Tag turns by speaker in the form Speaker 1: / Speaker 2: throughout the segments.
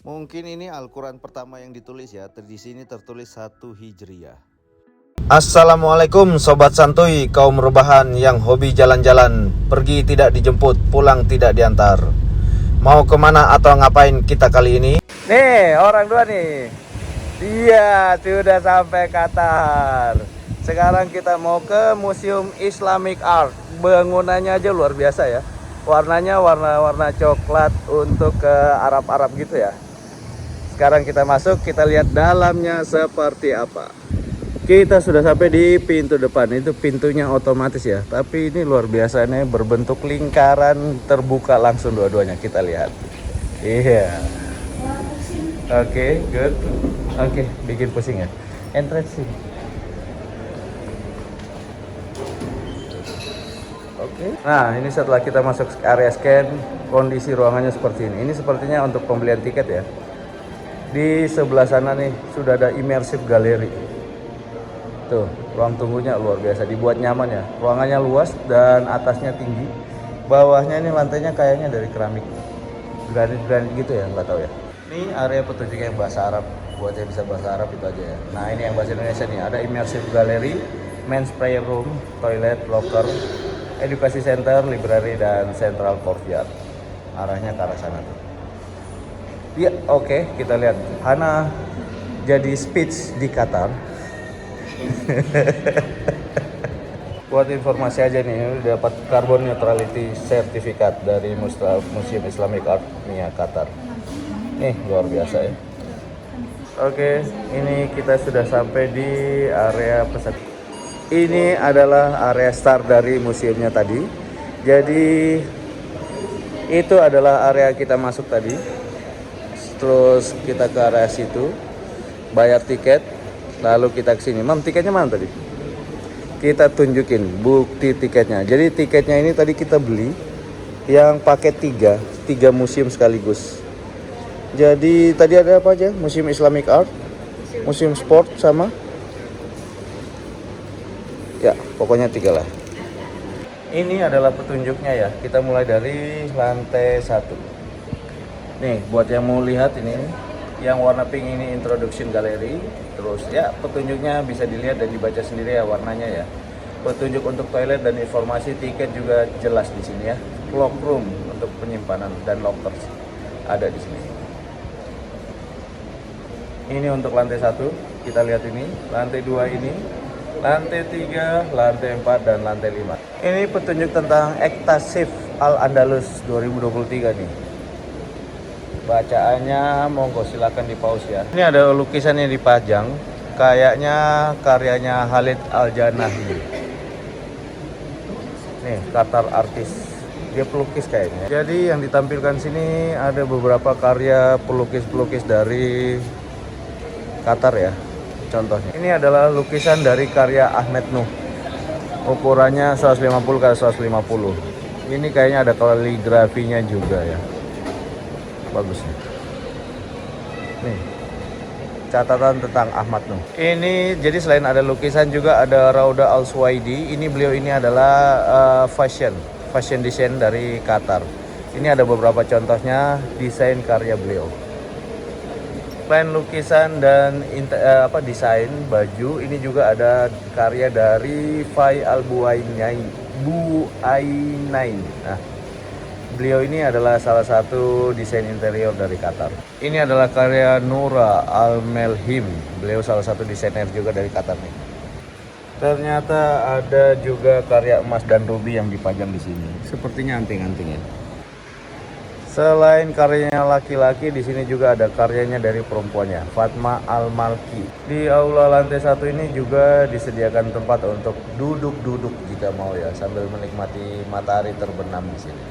Speaker 1: Mungkin ini Al-Quran pertama yang ditulis ya. Di sini tertulis 1 Hijriah.
Speaker 2: Assalamualaikum Sobat Santuy, kaum rebahan yang hobi jalan-jalan, pergi tidak dijemput, pulang tidak diantar. Mau kemana atau ngapain kita kali ini?
Speaker 3: Nih, orang dua nih. Iya, sudah sampai Qatar. Sekarang kita mau ke Museum Islamic Art. Bangunannya aja luar biasa ya. Warnanya warna-warna coklat untuk ke Arab-Arab gitu ya. Sekarang kita masuk, kita lihat dalamnya seperti apa. Kita sudah sampai di pintu depan. Itu pintunya otomatis ya. Tapi ini luar biasa nih, berbentuk lingkaran, terbuka langsung dua-duanya. Kita lihat. Iya. Oke, good. Oke, bikin pusing ya. Entrance sih. Oke. Nah, ini setelah kita masuk area scan, kondisi ruangannya seperti ini. Ini sepertinya untuk pembelian tiket ya. Di sebelah sana nih sudah ada immersive gallery. Tuh, ruang tunggunya luar biasa, dibuat nyaman ya. Ruangannya luas dan atasnya tinggi. Bawahnya ini lantainya kayaknya dari keramik. Granit-granit gitu ya, nggak tahu ya. Ini area petunjuk yang bahasa Arab. Buat yang bisa bahasa Arab itu aja ya. Nah, ini yang bahasa Indonesia nih. Ada immersive gallery, men's prayer room, toilet, locker, education center, library, dan central courtyard. Arahnya ke arah sana tuh. Ya, oke, kita lihat. Hana jadi speech di Qatar. Buat informasi aja nih, dapat carbon neutrality certificate dari Museum Islamic Art Nia Qatar. Nih, luar biasa ya. Oke, ini kita sudah sampai di area pesan. Ini adalah area start dari museumnya tadi. Jadi itu adalah area kita masuk tadi. Terus kita ke area situ, bayar tiket, lalu kita ke sini. Mam, tiketnya mana tadi? Kita tunjukin bukti tiketnya. Jadi tiketnya ini tadi kita beli yang paket 3 museum sekaligus. Jadi tadi ada apa aja? Museum Islamic Art, Museum Sport sama ya, pokoknya 3 lah. Ini adalah petunjuknya ya. Kita mulai dari lantai 1. Nih, buat yang mau lihat ini, yang warna pink ini introduction gallery. Terus ya, petunjuknya bisa dilihat dan dibaca sendiri ya warnanya ya. Petunjuk untuk toilet dan informasi tiket juga jelas di sini ya. Clock room untuk penyimpanan dan lockers ada di sini. Ini untuk lantai 1, kita lihat ini. Lantai 2 ini, lantai 3, lantai 4, dan lantai 5. Ini petunjuk tentang Ektasif Al-Andalus 2023 nih. Bacaannya monggo silakan di pause ya. Ini ada lukisan yang dipajang, kayaknya karyanya Khalid Al-Janahi. Nih, Qatar artis. Dia pelukis kayaknya. Jadi yang ditampilkan sini ada beberapa karya pelukis-pelukis dari Qatar ya. Contohnya. Ini adalah lukisan dari karya Ahmed Nuh. Ukurannya 150 x 150. Ini kayaknya ada kaligrafinya juga ya. Bagus nih, catatan tentang Ahmad Nuh. Ini jadi selain ada lukisan juga ada Rauda Al-Suwaidi. Ini beliau ini adalah fashion design dari Qatar. Ini ada beberapa contohnya desain karya beliau. Selain lukisan dan desain baju, ini juga ada karya dari Fai Al-Buainain. Nah, beliau ini adalah salah satu desain interior dari Qatar. Ini adalah karya Nura Al-Melhim. Beliau salah satu desainer juga dari Qatar nih. Ternyata ada juga karya emas dan ruby yang dipajang di sini. Sepertinya anting-antingnya. Selain karyanya laki-laki, di sini juga ada karyanya dari perempuannya, Fatma Al-Malki. Di aula lantai 1 ini juga disediakan tempat untuk duduk-duduk jika mau ya, sambil menikmati matahari terbenam di sini.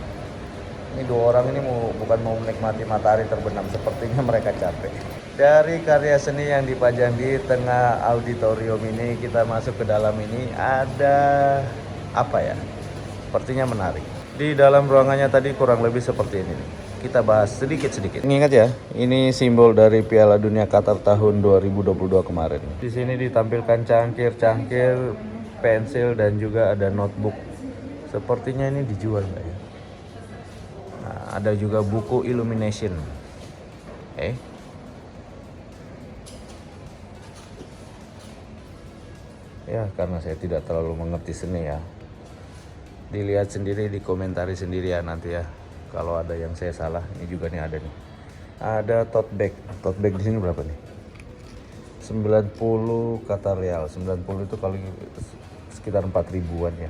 Speaker 3: Ini 2 orang ini bukan mau menikmati matahari terbenam, sepertinya mereka capek. Dari karya seni yang dipajang di tengah auditorium ini, kita masuk ke dalam ini, ada apa ya? Sepertinya menarik. Di dalam ruangannya tadi kurang lebih seperti ini. Kita bahas sedikit-sedikit. Ingat ya, ini simbol dari Piala Dunia Qatar tahun 2022 kemarin. Di sini ditampilkan cangkir-cangkir, pensil, dan juga ada notebook. Sepertinya ini dijual nggak ya? Nah, ada juga buku Illumination. Ya, karena saya tidak terlalu mengerti seni ya. Dilihat sendiri, dikomentari sendiri ya nanti ya. Kalau ada yang saya salah, ini juga nih ada nih. Ada tote bag. Tote bag di sini berapa nih? 90 kata real. 90 itu kali sekitar 4 ribuan ya.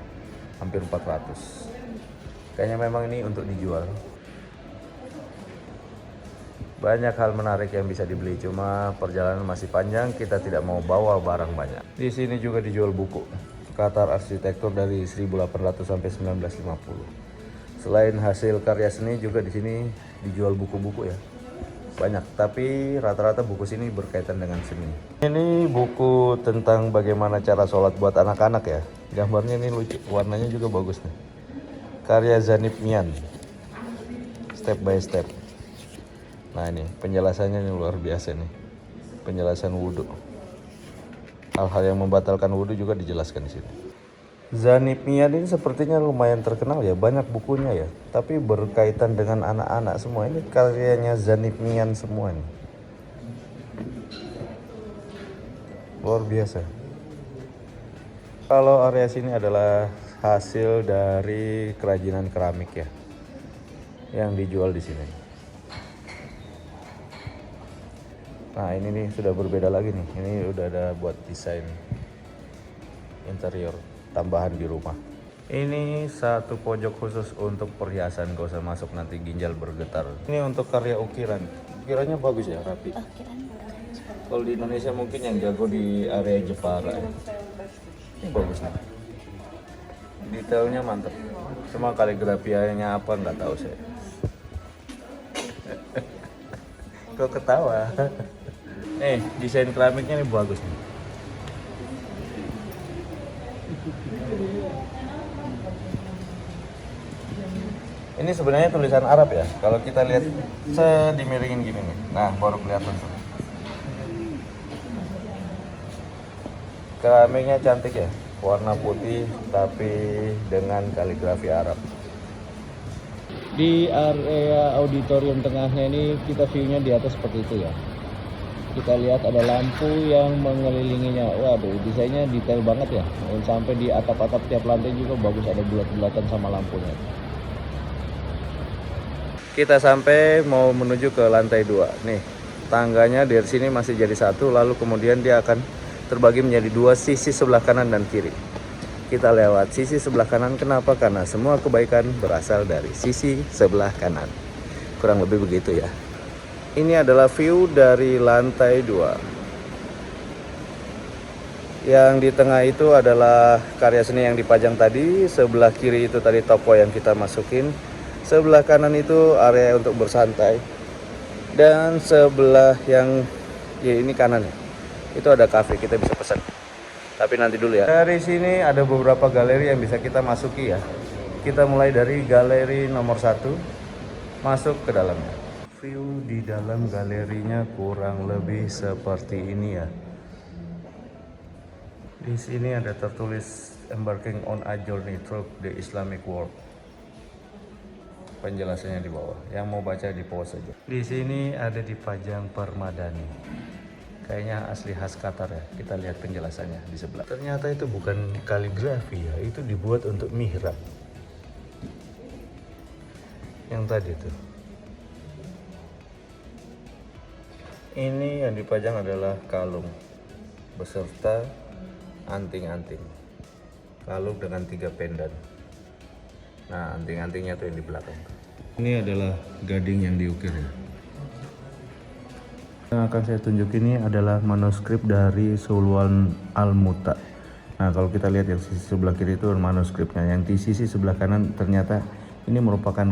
Speaker 3: Hampir 400. Kayaknya memang ini untuk dijual. Banyak hal menarik yang bisa dibeli, cuma perjalanan masih panjang, kita tidak mau bawa barang banyak. Di sini juga dijual buku Qatar arsitektur dari 1800 sampai 1950. Selain hasil karya seni juga di sini dijual buku-buku ya. Banyak, tapi rata-rata buku sini berkaitan dengan seni. Ini buku tentang bagaimana cara sholat buat anak-anak ya. Gambarnya ini lucu, warnanya juga bagus nih. Karya Zanip Mian. Step by step. Nah ini penjelasannya ini luar biasa nih. Penjelasan wudhu. Hal-hal yang membatalkan wudhu juga dijelaskan di sini. Zanip Mian ini sepertinya lumayan terkenal ya, banyak bukunya ya. Tapi berkaitan dengan anak-anak semua. Ini karyanya Zanip Mian semua nih. Luar biasa. Kalau area sini adalah hasil dari kerajinan keramik ya, yang dijual di sini. Nah ini nih sudah berbeda lagi nih. Ini udah ada buat desain interior tambahan di rumah. Ini satu pojok khusus untuk perhiasan, gak usah masuk nanti ginjal bergetar. Ini untuk karya ukiran. Ukirannya bagus ya, rapi. Kalau di Indonesia mungkin yang jago di area Jepara ya. Ini bagus nih. Detailnya mantap. Cuma kaligrafianya apa nggak tahu saya. Kok ketawa? Desain keramiknya ini bagus nih. Ini sebenarnya tulisan Arab ya. Kalau kita lihat dimiringin gini nih. Nah, baru kelihatan tuh. Keramiknya cantik ya. Warna putih tapi dengan kaligrafi Arab. Di area auditorium tengahnya ini kita view-nya di atas seperti itu ya. Kita lihat ada lampu yang mengelilinginya. Waduh, desainnya detail banget ya. Dan sampai di atap-atap tiap lantai juga bagus, ada bulat-bulatan sama lampunya. Kita sampai mau menuju ke lantai 2. Nih, tangganya dari sini masih jadi satu, lalu kemudian dia akan terbagi menjadi 2 sisi sebelah kanan dan kiri. Kita lewat sisi sebelah kanan, kenapa? Karena semua kebaikan berasal dari sisi sebelah kanan. Kurang lebih begitu ya. Ini adalah view dari lantai 2. Yang di tengah itu adalah karya seni yang dipajang tadi. Sebelah kiri itu tadi toko yang kita masukin. Sebelah kanan itu area untuk bersantai. Dan sebelah yang ini kanan ya, itu ada cafe, kita bisa pesan. Tapi nanti dulu ya. Dari sini ada beberapa galeri yang bisa kita masuki ya. Kita mulai dari galeri nomor 1, masuk ke dalamnya. View di dalam galerinya kurang lebih seperti ini ya. Di sini ada tertulis embarking on a journey through the Islamic world. Penjelasannya di bawah. Yang mau baca di pause saja. Di sini ada dipajang permadani. Kayaknya asli khas Qatar ya. Kita lihat penjelasannya di sebelah. Ternyata itu bukan kaligrafi ya. Itu dibuat untuk mihrab. Yang tadi tuh. Ini yang dipajang adalah kalung beserta anting-anting. Kalung dengan 3 pendan. Nah, anting-antingnya tuh yang di belakang. Ini adalah gading yang diukir ya. Yang akan saya tunjukin ini adalah manuskrip dari Sulwan Al-Muta. Nah, kalau kita lihat yang sisi sebelah kiri itu manuskripnya. Yang di sisi sebelah kanan ternyata ini merupakan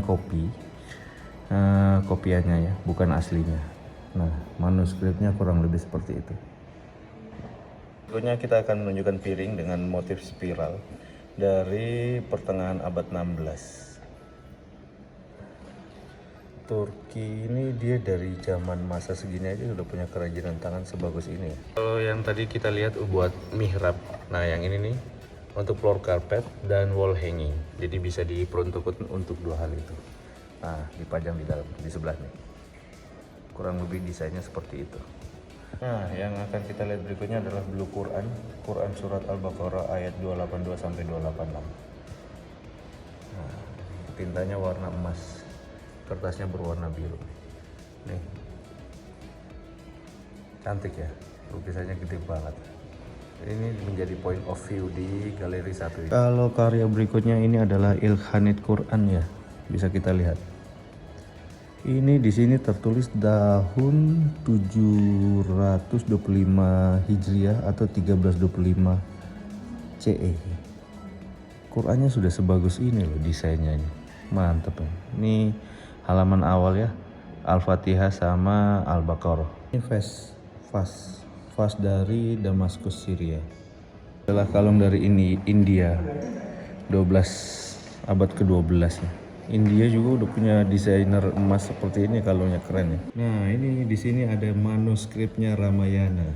Speaker 3: kopiannya ya, bukan aslinya. Nah, manuskripnya kurang lebih seperti itu. Berikutnya kita akan menunjukkan piring dengan motif spiral dari pertengahan abad 16. Turki ini dia dari zaman masa segini aja udah punya kerajinan tangan sebagus ini ya. Kalau yang tadi kita lihat buat mihrab. Nah, yang ini nih untuk floor carpet dan wall hanging. Jadi bisa diperuntukkan untuk 2 hal itu. Nah, dipajang di dalam, di sebelah nih. kurang lebih desainnya seperti itu. Nah, yang akan kita lihat berikutnya adalah Blue Quran, Quran surat Al-Baqarah ayat 282 sampai 286. Nah, tintanya warna emas, kertasnya berwarna biru. Nih, cantik ya, lukisannya gede banget. Ini menjadi point of view di galeri 1 ini. Kalau karya berikutnya ini adalah Ilkhanit Quran ya, bisa kita lihat. Ini di sini tertulis tahun 725 Hijriah atau 1325 CE. Qurannya sudah sebagus ini loh desainnya ini. Mantap ya. Ini halaman awal ya, Al-Fatihah sama Al-Baqarah. Ini vas dari Damaskus, Syria. Adalah kalung dari India, 12 abad ke-12 ya. India juga udah punya desainer emas seperti ini, kalungnya keren ya. Nah, ini di sini ada manuskripnya Ramayana.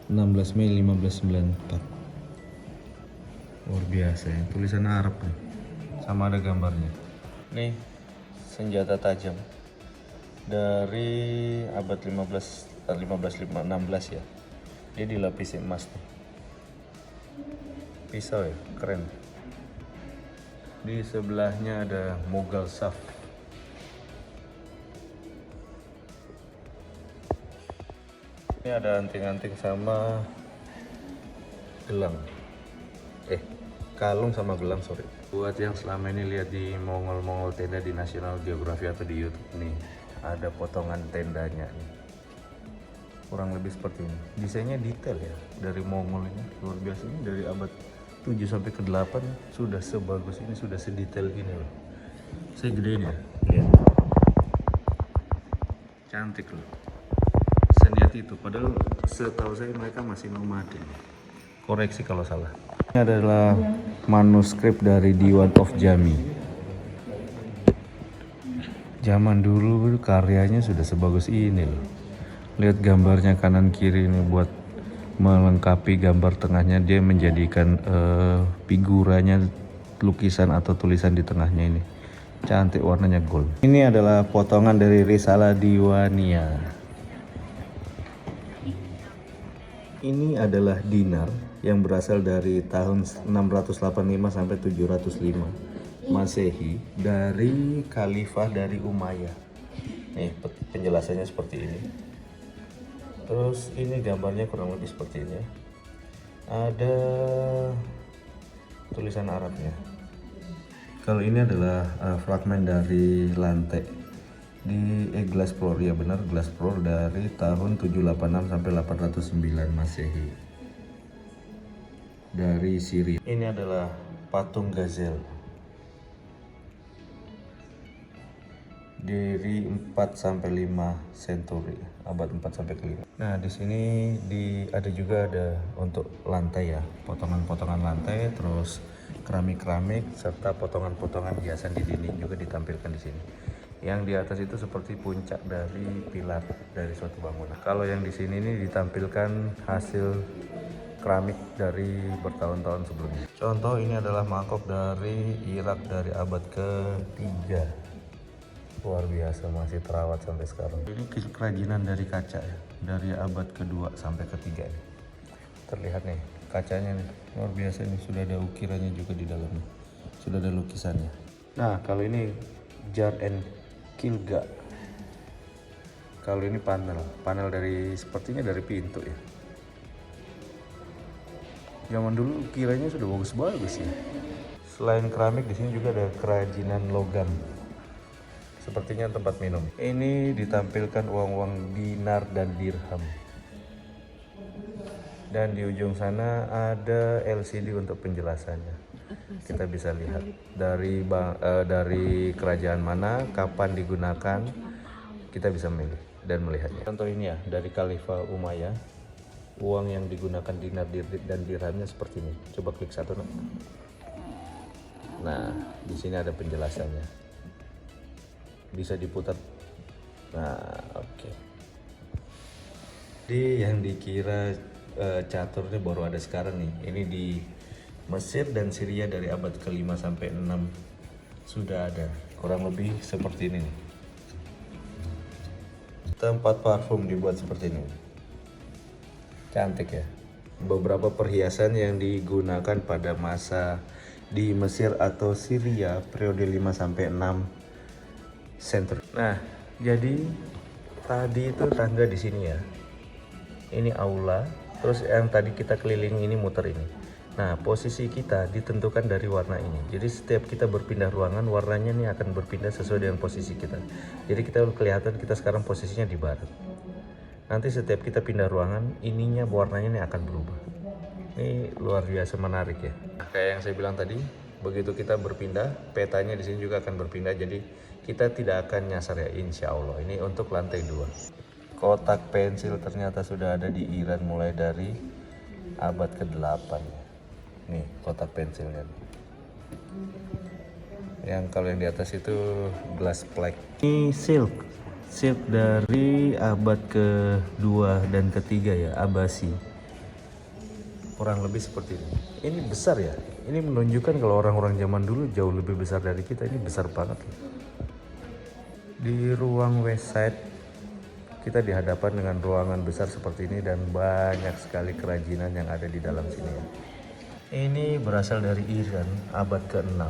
Speaker 3: 16 Mei 1594. Luar biasa ya, tulisan Arab nih. Sama ada gambarnya. Nih, senjata tajam dari abad 16 ya. Dia dilapisi emas nih. Pisau ya, keren. Di sebelahnya ada Mughal Saf. Ini ada anting-anting sama gelang. Kalung sama gelang, sorry. Buat yang selama ini lihat di Mongol tenda di National Geographic atau di YouTube nih, ada potongan tendanya nih. Kurang lebih seperti ini. Desainnya detail ya, dari Mongol ini luar biasa. Ini dari abad 7 sampai ke 8 sudah sebagus ini, sudah sedetail ini loh. Saya gedein ya, lihat. Cantik loh. Senjata itu, padahal setahu saya mereka masih nomaden. Koreksi kalau salah. Ini adalah manuskrip dari Diwan of Jami. Zaman dulu karyanya sudah sebagus ini loh. Lihat gambarnya kanan kiri ini buat melengkapi gambar tengahnya, dia menjadikan figuranya lukisan atau tulisan di tengahnya ini. Cantik, warnanya gold. Ini adalah potongan dari Risalah Diwaniyah. Ini adalah dinar yang berasal dari tahun 685 sampai 705 Masehi dari Khalifah dari Umayyah. Nih, penjelasannya seperti ini. Terus ini gambarnya kurang lebih seperti ini ya. Ada tulisan Arabnya. Kalau ini adalah fragmen dari lantai di glass floor, ya benar, glass floor dari tahun 786 sampai 809 Masehi dari Syria. Ini adalah patung Gazelle dari 4 sampai 5 century, abad 4 sampai ke 5. Nah, di sini ada juga untuk lantai ya, potongan-potongan lantai, terus keramik-keramik serta potongan-potongan hiasan di dinding juga ditampilkan di sini. Yang di atas itu seperti puncak dari pilar dari suatu bangunan. Kalau yang di sini ini ditampilkan hasil keramik dari bertahun-tahun sebelumnya. Contoh ini adalah mangkok dari Irak dari abad ke-3. Luar biasa, masih terawat sampai sekarang. Ini kerajinan dari kaca ya, dari abad ke-2 sampai ke-3 ini. Terlihat nih kacanya nih, luar biasa nih, sudah ada ukirannya juga di dalamnya, sudah ada lukisannya. Nah, kalau ini Jar and Kilga. Kalau ini panel dari, sepertinya dari pintu ya. Zaman dulu ukirannya sudah bagus-bagus ya. Selain keramik, di sini juga ada kerajinan logam. Sepertinya tempat minum. Ini ditampilkan uang-uang dinar dan dirham. Dan di ujung sana ada LCD untuk penjelasannya. Kita bisa lihat dari kerajaan mana, kapan digunakan, kita bisa milih dan melihatnya. Contoh ini ya, dari Khalifah Umayyah, uang yang digunakan dinar dan dirhamnya seperti ini. Coba klik satu. Nah, di sini ada penjelasannya. Bisa diputar. Nah, oke. Jadi yang dikira catur ini baru ada sekarang nih. Ini di Mesir dan Syria dari abad ke-5 sampai 6 sudah ada. Kurang lebih seperti ini nih.
Speaker 2: Tempat parfum dibuat seperti ini. Cantik ya. Beberapa perhiasan yang digunakan pada masa di Mesir atau Syria periode 5 sampai 6 century. Nah, jadi tadi itu tangga di sini ya. Ini aula, terus yang tadi kita keliling ini muter ini. Nah, posisi kita ditentukan dari warna ini. Jadi setiap kita berpindah ruangan, warnanya nih akan berpindah sesuai dengan posisi kita. Jadi kita kelihatan kita sekarang posisinya di barat. Nanti setiap kita pindah ruangan, ininya warnanya nih akan berubah. Ini luar biasa menarik ya. Kayak yang saya bilang tadi, begitu kita berpindah, petanya di sini juga akan berpindah. Jadi kita tidak akan nyasar ya, insya Allah. Ini untuk lantai 2. Kotak pensil ternyata sudah ada di Iran mulai dari abad ke-8. Nih kotak pensilnya. Yang kalau yang di atas itu glass plaque. Ini silk dari abad ke-2 dan ke-3 ya, Abbasi. Kurang lebih seperti ini. Ini besar ya. Ini menunjukkan kalau orang-orang zaman dulu jauh lebih besar dari kita. Ini besar banget. Di ruang west side kita dihadapkan dengan ruangan besar seperti ini dan banyak sekali kerajinan yang ada di dalam sini. Ini berasal dari Iran abad ke-6.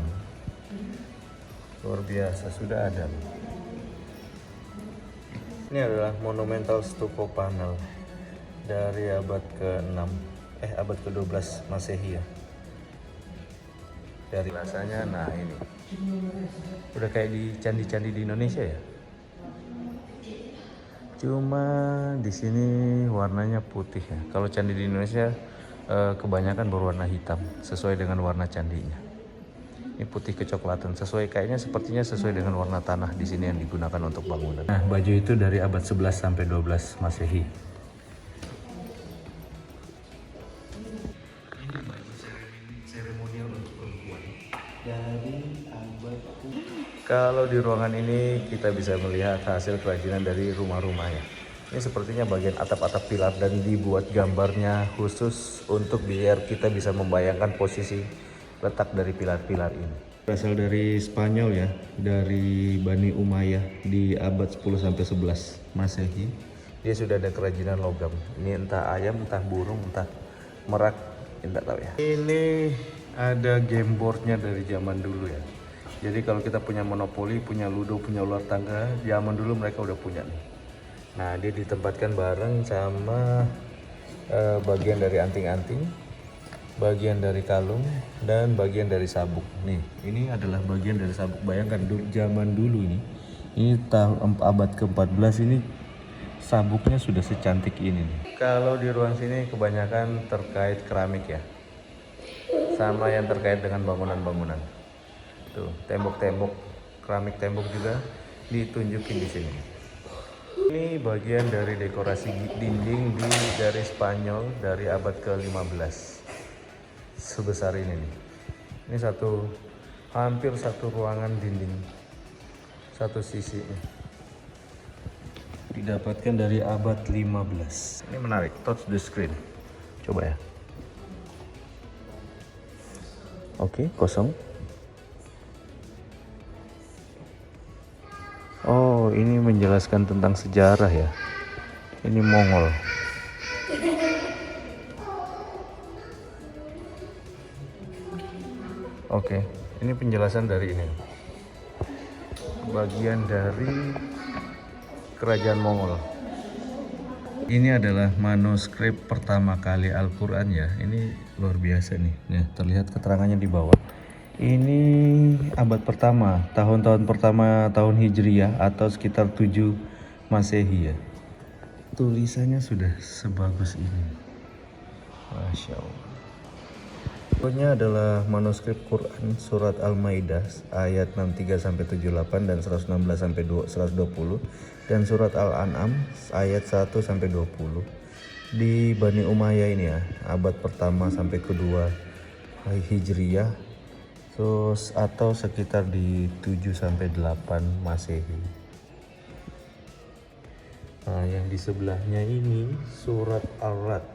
Speaker 2: Luar biasa, sudah ada. Ini adalah monumental stucco panel dari abad ke-6, abad ke-12 Masehi ya. Dari rasanya, nah ini udah kayak di candi-candi di Indonesia ya. Cuma di sini warnanya putih ya. Kalau candi di Indonesia kebanyakan berwarna hitam sesuai dengan warna candinya. Ini putih kecoklatan, kayaknya sepertinya sesuai dengan warna tanah di sini yang digunakan untuk bangunan. Nah, baju itu dari abad 11 sampai 12 Masehi. Ini baju seremonial untuk perempuan dari abad. Kalau di ruangan ini kita bisa melihat hasil kerajinan dari rumah-rumahnya. Ini sepertinya bagian atap-atap pilar dan dibuat gambarnya khusus untuk biar kita bisa membayangkan posisi letak dari pilar-pilar ini. Berasal dari Spanyol ya, dari Bani Umayyah di abad 10 sampai 11 Masehi. Dia sudah ada kerajinan logam. Ini entah ayam, entah burung, entah merak, tidak tahu ya. Ini ada game boardnya dari zaman dulu ya. Jadi kalau kita punya monopoli, punya ludo, punya ular tangga, zaman dulu mereka udah punya nih. Nah, dia ditempatkan bareng sama bagian dari anting-anting, bagian dari kalung, dan bagian dari sabuk. Nih, ini adalah bagian dari sabuk. Bayangkan zaman dulu ini tahun abad ke-14 ini sabuknya sudah secantik ini nih. Kalau di ruang sini kebanyakan terkait keramik ya, sama yang terkait dengan bangunan-bangunan. Tuh, tembok-tembok, keramik tembok juga ditunjukin di sini. Ini bagian dari dekorasi dinding dari Spanyol dari abad ke-15. Sebesar ini nih. Ini hampir satu ruangan dinding. Satu sisi nih. Didapatkan dari abad 15. Ini menarik, touch the screen. Coba ya. Oke, kosong. Oh, ini menjelaskan tentang sejarah ya. Ini Mongol. Oke, ini penjelasan dari ini. Bagian dari kerajaan Mongol. Ini adalah manuskrip pertama kali Al-Quran ya. Ini luar biasa nih. Nah, terlihat keterangannya di bawah. Ini abad pertama, tahun-tahun pertama tahun Hijriyah atau sekitar 7 Masehi ya. Tulisannya sudah sebagus ini. Masya Allah. Berikutnya adalah manuskrip Quran surat Al-Maidah ayat 63 sampai 78 dan 116 sampai 120 dan surat Al-An'am ayat 1 sampai 20. Di Bani Umayyah ini ya, abad pertama sampai kedua Hijriyah. Terus atau sekitar di 7 sampai 8 Masehi. Nah, yang di sebelahnya ini surat Ar-Ra'd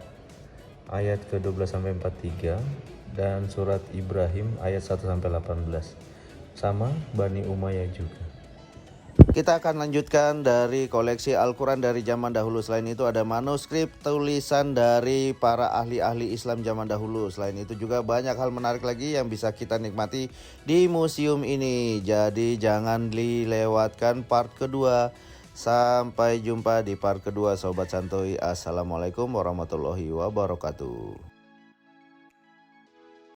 Speaker 2: ayat ke-12 sampai 43 dan surat Ibrahim ayat 1 sampai 18. Sama Bani Umayyah juga.
Speaker 1: Kita akan lanjutkan dari koleksi Al-Quran dari zaman dahulu. Selain itu ada manuskrip tulisan dari para ahli-ahli Islam zaman dahulu. Selain itu juga banyak hal menarik lagi yang bisa kita nikmati di museum ini. Jadi jangan dilewatkan part kedua. Sampai jumpa di part kedua Sobat Santuy. Assalamualaikum warahmatullahi wabarakatuh.